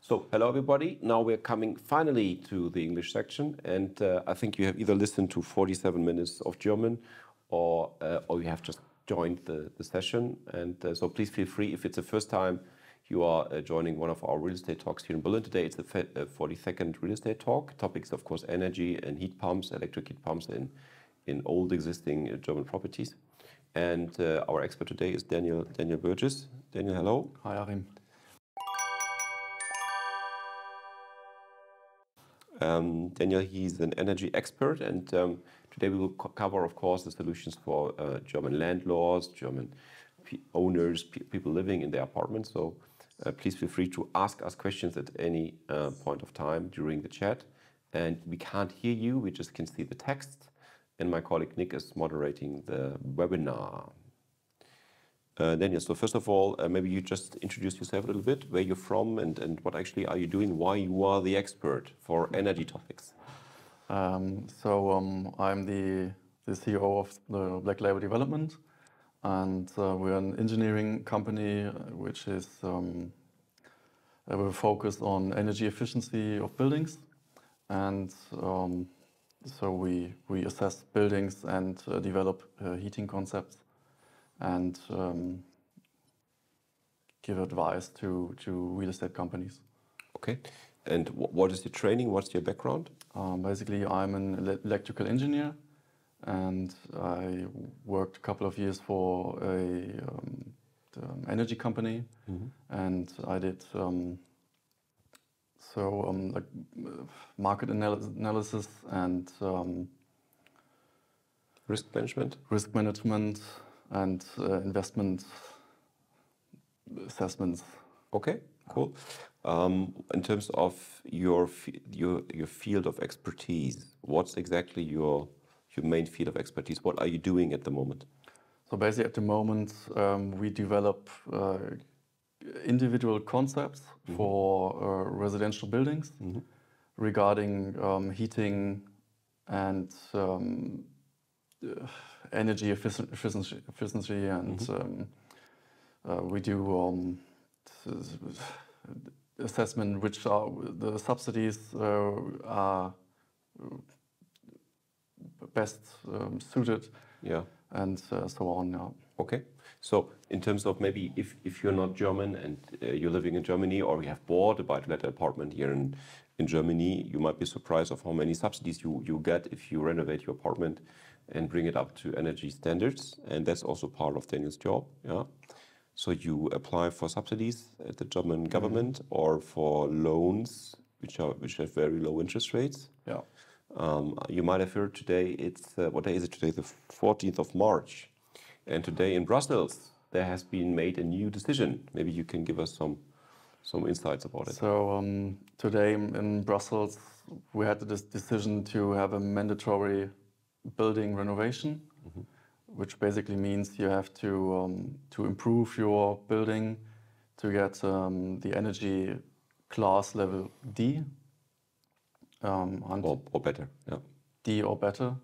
So, hello everybody. Now we're coming finally to the English section, and I think you have either listened to 47 minutes of German, or you have just joined the session. And so please feel free, if it's the first time you are joining one of our real estate talks here in Berlin today. It's the 42nd real estate talk. Topics, of course, energy and heat pumps, electric heat pumps in old existing German properties. And our expert today is Daniel Burgis. Daniel, hello. Hi, Achim. Daniel, he's an energy expert, and today we will cover, of course, the solutions for German landlords, German owners, people living in their apartments. So please feel free to ask us questions at any point of time during the chat. And we can't hear you, we just can see the text. And my colleague Nick is moderating the webinar. Daniel, so first of all, maybe you just introduce yourself a little bit, where you're from and what actually are you doing, why you are the expert for energy topics. I'm the CEO of the Black Label Development, and we're an engineering company which is we're focused on energy efficiency of buildings, and so we assess buildings and develop heating concepts and give advice to real estate companies. Okay, and what is your training? What's your background? Basically, I'm an electrical engineer, and I worked a couple of years for a energy company, and I did market analysis and Risk management? Risk management and investment assessments. Okay, cool. In terms of your field of expertise, what's exactly your main field of expertise? What are you doing at the moment? So basically, at the moment, we develop individual concepts for residential buildings regarding heating and energy efficiency, and we do assessment which are the subsidies are best suited, and so on. Yeah. Okay, so in terms of maybe if you're not German and you're living in Germany, or you have bought a buy-to-let apartment here in Germany, you might be surprised of how many subsidies you get if you renovate your apartment and bring it up to energy standards, and that's also part of Daniel's job. Yeah, so you apply for subsidies at the German government or for loans which have very low interest rates. Yeah. You might have heard today. It's what day is it today? The 14th of March, and today in Brussels there has been made a new decision. Maybe you can give us some insights about it. So today in Brussels we had this decision to have a mandatory building renovation, which basically means you have to improve your building to get the energy class level D. Or better, yeah. D or better.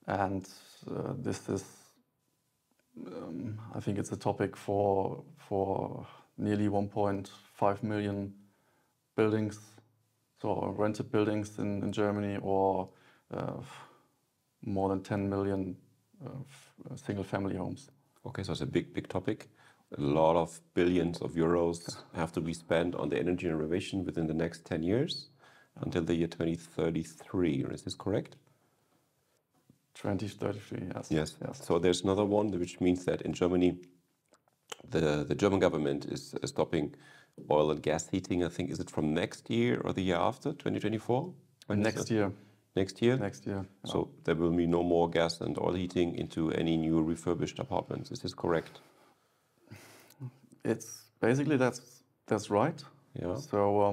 And this is, I think it's a topic for nearly 1.5 million buildings, so rented buildings in Germany, or more than 10 million single-family homes. Okay, so it's a big topic. A lot of billions of euros have to be spent on the energy renovation within the next 10 years until the year 2033. Is this correct? 2033, yes. Yes. So there's another one, which means that in Germany, the German government is stopping oil and gas heating. I think, is it from next year or the year after, 2024? Next year. Next year? Next year. Yeah. So there will be no more gas and oil heating into any new refurbished apartments. Is this correct? It's basically that's right. Yeah. So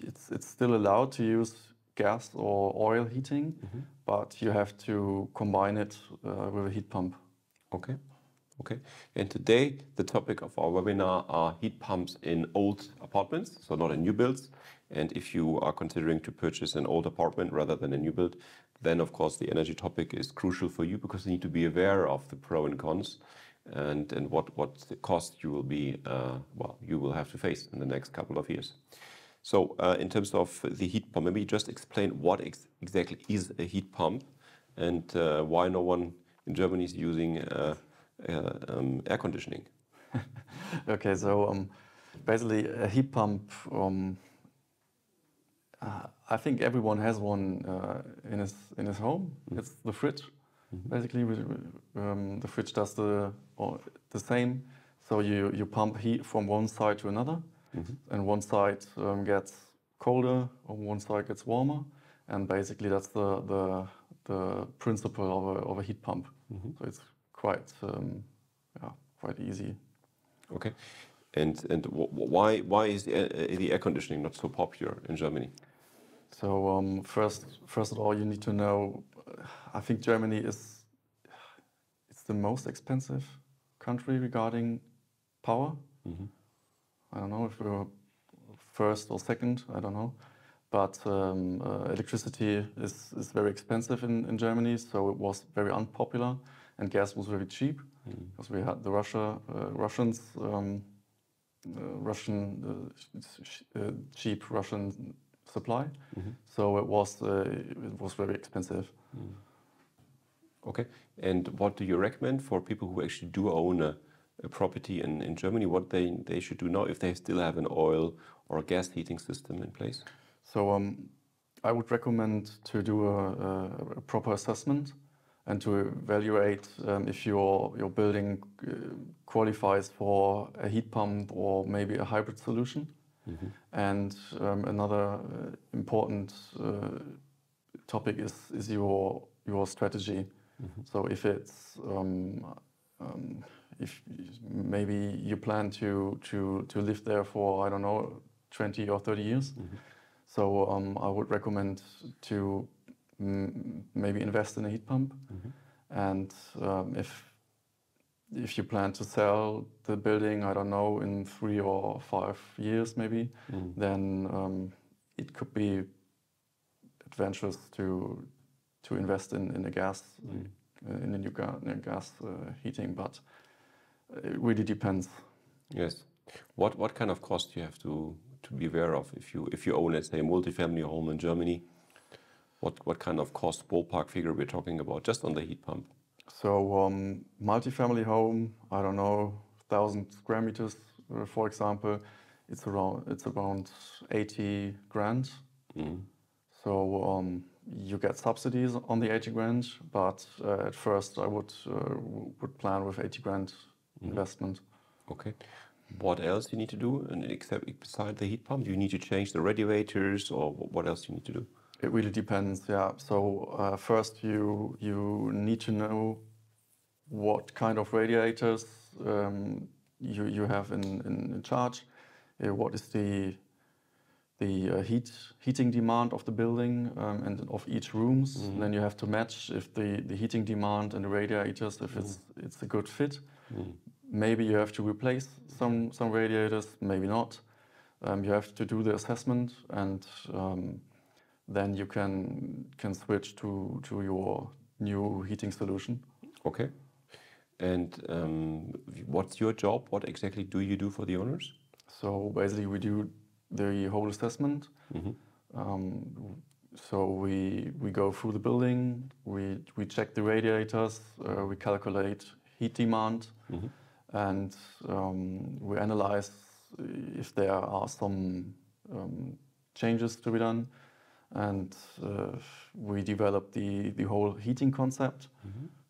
it's still allowed to use gas or oil heating, but you have to combine it with a heat pump. Okay. Okay. And today the topic of our webinar are heat pumps in old apartments, so not in new builds. And if you are considering to purchase an old apartment rather than a new build, then of course the energy topic is crucial for you, because you need to be aware of the pros and cons and what the cost you will be you will have to face in the next couple of years. So in terms of the heat pump, maybe just explain what exactly is a heat pump and why no one in Germany is using air conditioning. Okay, so basically a heat pump, I think everyone has one in his home. It's the fridge. Basically, the fridge does the same. So you pump heat from one side to another, and one side gets colder, or one side gets warmer, and basically that's the principle of a heat pump. So it's quite quite easy. Okay, and why is the air conditioning not so popular in Germany? So first of all, you need to know. I think Germany it's the most expensive country regarding power. I don't know if we're first or second. I don't know, but electricity is very expensive in Germany, so it was very unpopular, and gas was very cheap because we had the cheap Russian supply. So it was very expensive. Okay, and what do you recommend for people who actually do own a property in Germany? What they should do now if they still have an oil or a gas heating system in place? So I would recommend to do a proper assessment and to evaluate if your building qualifies for a heat pump or maybe a hybrid solution. And another important topic is your strategy. So if it's if maybe you plan to live there for, I don't know, 20 or 30 years, so I would recommend to maybe invest in a heat pump. And if you plan to sell the building, I don't know, in 3 or 5 years maybe, then it could be adventurous to invest in a gas in a new gas heating, but it really depends. Yes. What kind of cost you have to be aware of if you own, let's say, a multifamily home in Germany? What kind of cost ballpark figure we're talking about just on the heat pump? So multifamily home, I don't know, 1,000 square meters, for example, it's around 80 grand. So you get subsidies on the 80 grand, but at first I would plan with 80 grand investment. Okay. What else you need to do, and except beside the heat pump? Do you need to change the radiators, or what else you need to do? It really depends, yeah. So first you need to know what kind of radiators you have in charge. What is the heating demand of the building and of each rooms? And then you have to match if the heating demand and the radiators, if it's a good fit. Maybe you have to replace some radiators, maybe not. You have to do the assessment, and then you can switch to your new heating solution. Okay. And what's your job? What exactly do you do for the owners? So basically we do the whole assessment. So we go through the building, we check the radiators, we calculate heat demand, and we analyze if there are some changes to be done, and we develop the whole heating concept.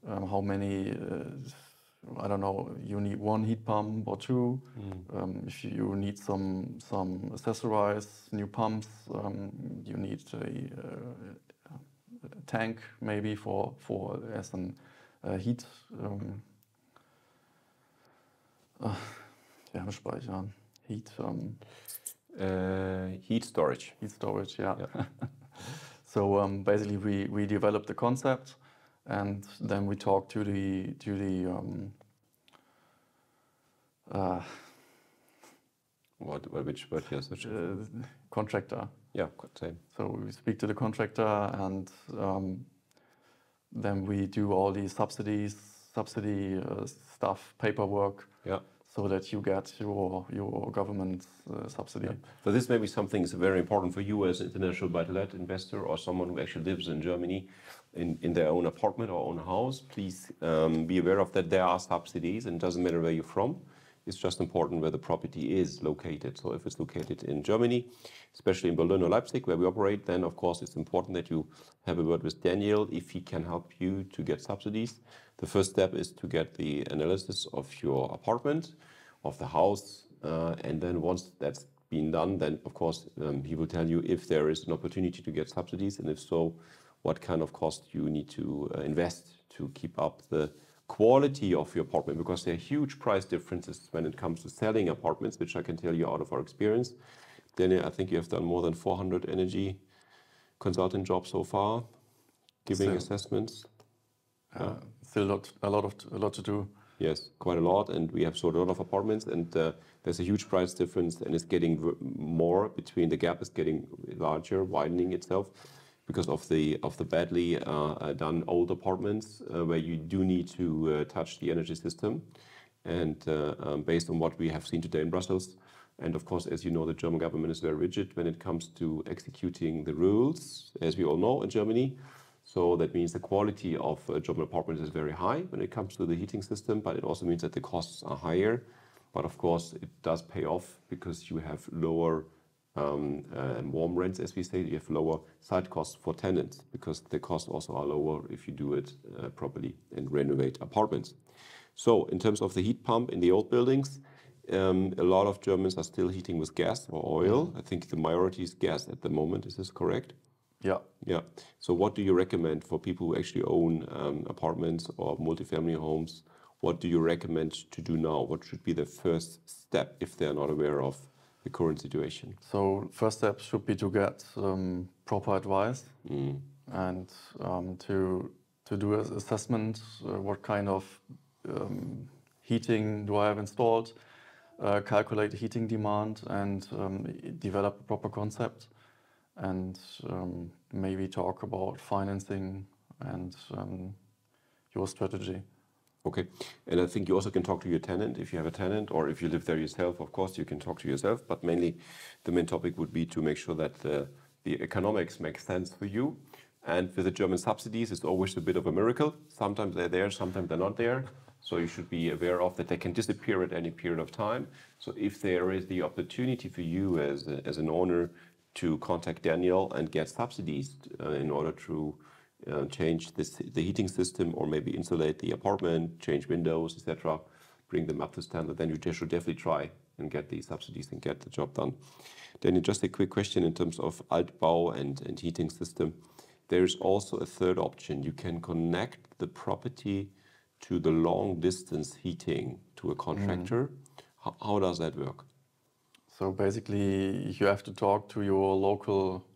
How many I don't know, you need 1 heat pump or 2. If you need some accessorized new pumps, you need a tank maybe for as an heat speichern. Heat storage. Heat storage, yeah. So basically we develop the concept, and then we talk to the which word you're searching? Contractor. Yeah, same. So we speak to the contractor, and then we do all the subsidies subsidy stuff, paperwork, Yeah. so that you get your government subsidy. Yeah. So this may be something that's very important for you as an international buy-to-let investor or someone who actually lives in Germany in their own apartment or own house. Please be aware of that there are subsidies, and it doesn't matter where you're from. It's just important where the property is located. So if it's located in Germany, especially in Berlin or Leipzig, where we operate, then of course it's important that you have a word with Daniel if he can help you to get subsidies. The first step is to get the analysis of your apartment, of the house, and then once that's been done, then of course he will tell you if there is an opportunity to get subsidies, and if so, what kind of cost you need to invest to keep up the quality of your apartment, because there are huge price differences when it comes to selling apartments, which I can tell you out of our experience. Daniel, I think you have done more than 400 energy consultant jobs so far, giving assessments. Still a lot to do. Yes, quite a lot, and we have sold a lot of apartments, and there's a huge price difference, and it's getting more between the gap is getting larger, widening itself, because of the badly done old apartments where you do need to touch the energy system, and based on what we have seen today in Brussels, and of course, as you know, the German government is very rigid when it comes to executing the rules, as we all know in Germany. So that means the quality of German apartments is very high when it comes to the heating system, but it also means that the costs are higher. But of course, it does pay off because you have lower warm rents, as we say. You have lower site costs for tenants because the costs also are lower if you do it properly and renovate apartments. So in terms of the heat pump in the old buildings, a lot of Germans are still heating with gas or oil. I think the majority is gas at the moment. Is this correct? Yeah. Yeah. So what do you recommend for people who actually own apartments or multifamily homes? What do you recommend to do now? What should be the first step if they're not aware of the current situation? So first step should be to get proper advice and to do an assessment. What kind of heating do I have installed? Calculate the heating demand and develop a proper concept. And maybe talk about financing and your strategy. Okay, and I think you also can talk to your tenant if you have a tenant, or if you live there yourself, of course, you can talk to yourself, but mainly the main topic would be to make sure that the economics make sense for you. And with the German subsidies, it's always a bit of a miracle. Sometimes they're there, sometimes they're not there. So you should be aware of that they can disappear at any period of time. So if there is the opportunity for you as an owner to contact Daniel and get subsidies in order to change the heating system, or maybe insulate the apartment, change windows, etc., bring them up to standard, then you should definitely try and get these subsidies and get the job done. Daniel, just a quick question in terms of Altbau and heating system. There's also a third option. You can connect the property to the long distance heating to a contractor. How does that work? So basically, you have to talk to your local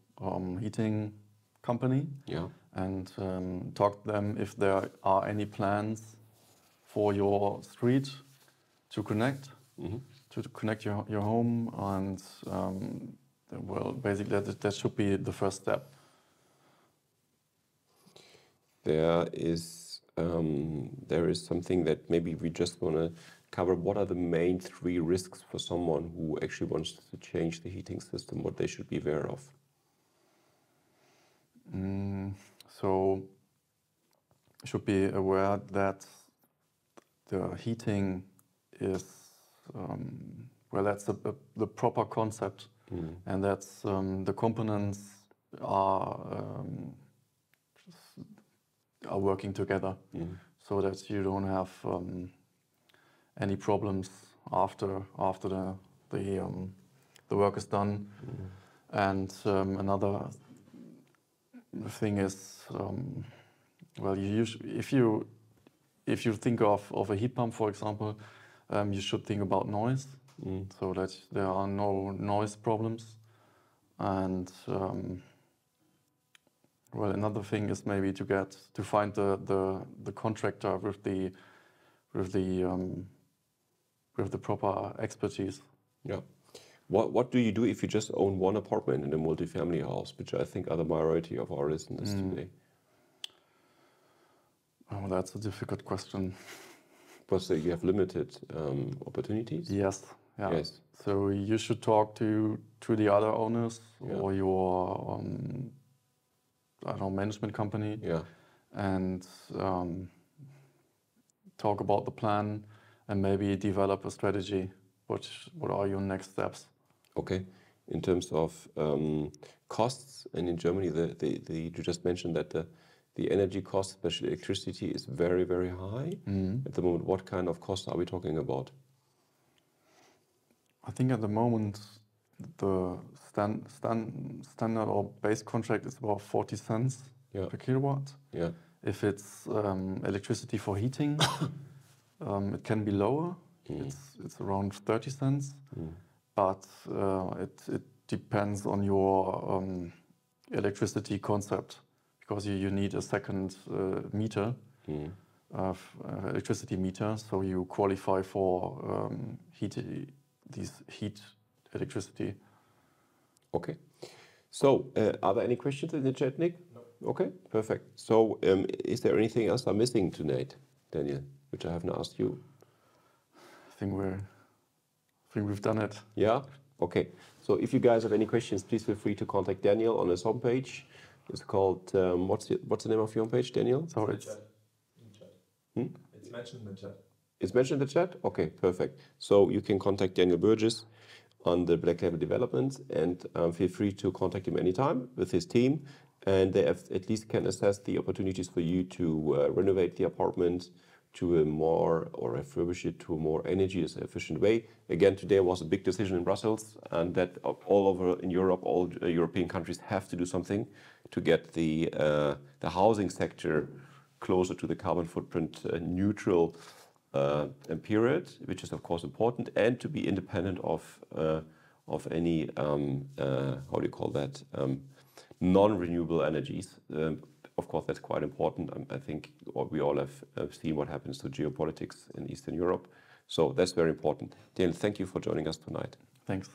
heating company, and talk to them if there are any plans for your street to connect, your home, and well, basically that should be the first step. There is something that maybe we just want to cover. What are the main 3 risks for someone who actually wants to change the heating system, what they should be aware of? So you should be aware that the heating is, well, that's the proper concept, and that's the components are working together, so that you don't have any problems after the work is done. And another thing is, well, if you think of a heat pump, for example, you should think about noise, so that there are no noise problems. And well, another thing is maybe to find the contractor with the proper expertise. Yeah. What do you do if you just own one apartment in a multifamily house, which I think are the majority of our listeners today? Oh, that's a difficult question. Because you have limited opportunities? Yes. Yeah. Yes. So you should talk to the other owners Yeah. or your I don't know, management company, Yeah. and talk about the plan and maybe develop a strategy. What are your next steps? Okay. In terms of costs, and in Germany, you just mentioned that the energy cost, especially electricity, is very, very high at the moment. What kind of costs are we talking about? I think at the moment the standard or base contract is about 40 cents per kilowatt. Yeah. If it's electricity for heating, it can be lower. It's around 30 cents. But it depends on your electricity concept, because you need a second meter, electricity meter, so you qualify for heat electricity. Okay. So, are there any questions in the chat, Nick? No. Okay, perfect. So, is there anything else I'm missing tonight, Daniel, which I haven't asked you? I think we've done it. Yeah? Okay. So if you guys have any questions, please feel free to contact Daniel on his homepage. It's called, what's the name of your homepage, Daniel? So it's It's mentioned in the chat. It's mentioned in the chat? Okay, perfect. So you can contact Daniel Burgis on the Black Label Development, and feel free to contact him anytime with his team. And they at least can assess the opportunities for you to renovate the apartment to a more, or refurbish it to a more energy efficient way. Again, today was a big decision in Brussels, and that all over in Europe, all European countries have to do something to get the housing sector closer to the carbon footprint neutral period, which is of course important, and to be independent of any how do you call that, non-renewable energies. Of course, that's quite important. I think we all have seen what happens to geopolitics in Eastern Europe. So that's very important. Daniel, thank you for joining us tonight. Thanks.